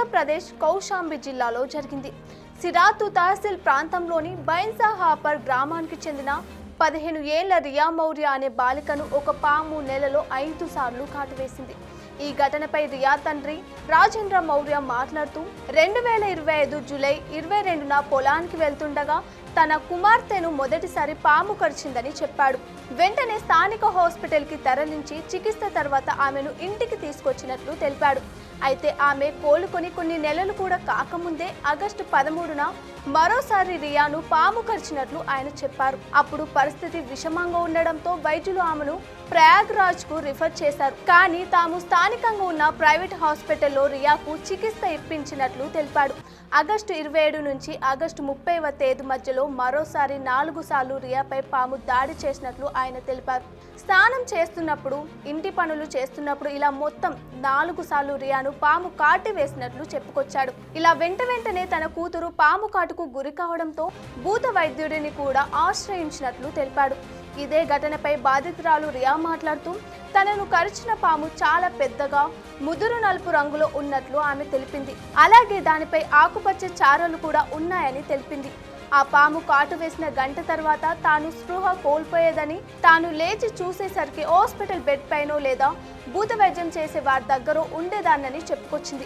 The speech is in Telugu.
ఆంధ్రప్రదేశ్ కౌశాంబి జిల్లాలో జరిగింది. సిరాతు తహసీల్ ప్రాంతంలోని బైన్సా హాపర్ గ్రామానికి చెందిన 15 ఏళ్ల రియా మౌర్య అనే బాలికను ఒక పాము నెలలో 5 సార్లు కాటువేసింది. ఈ ఘటనపై రియా తండ్రి రాజేంద్ర మౌర్య మాట్లాడుతూ 2025 జూలై 22న పొలానికి వెళ్తుండగా తన కుమార్తెను మొదటిసారి పాము కరిచిందని చెప్పాడు. వెంటనే స్థానిక హాస్పిటల్కి తరలించి చికిత్స తర్వాత ఆమెను ఇంటికి తీసుకొచ్చినట్లు తెలిపాడు. అయితే ఆమె కోలుకొని కొన్ని నెలలు కూడా కాకముందే ఆగస్టు 13న మరోసారి రియాను పాము కరిచినట్లు ఆయన చెప్పారు. అప్పుడు పరిస్థితి విషమంగా ఉండడంతో వైద్యులు ఆమెను ప్రయాగ్రాజ్కు రిఫర్ చేశారు. కానీ తాము స్థానికంగా ఉన్న ప్రైవేట్ హాస్పిటల్లో రియాకు చికిత్స ఇప్పించినట్లు తెలిపాడు. ఆగస్టు 27 నుంచి ఆగస్టు 30వ తేదీ మధ్యలో మరోసారి 4 సార్లు రియాపై పాము దాడి చేసినట్లు ఆయన తెలిపారు. స్నానం చేస్తున్నప్పుడు, ఇంటి పనులు చేస్తున్నప్పుడు ఇలా మొత్తం 4 సార్లు రియాను పాము కాటు వేసినట్లు చెప్పుకొచ్చాడు. ఇలా వెంటనే తన కూతురు పాము కాటుకు గురి కావడంతో భూత వైద్యుడిని కూడా ఆశ్రయించినట్లు తెలిపాడు. ఇదే ఘటనపై బాధితురాలు రియా మాట్లాడుతూ తనను కరిచిన పాము చాలా పెద్దగా ముదురు నలుపు రంగులో ఉన్నట్లు ఆమె తెలిపింది. అలాగే దానిపై ఆకుపచ్చ చారలు కూడా ఉన్నాయని తెలిపింది. ఆ పాము కాటు వేసిన గంట తర్వాత తాను స్పృహ కోల్పోయేదని, తాను లేచి చూసేసరికి హాస్పిటల్ బెడ్ పైనో లేదా భూత వైద్యం చేసే వారి దగ్గర ఉండేదాన్నని చెప్పుకొచ్చింది.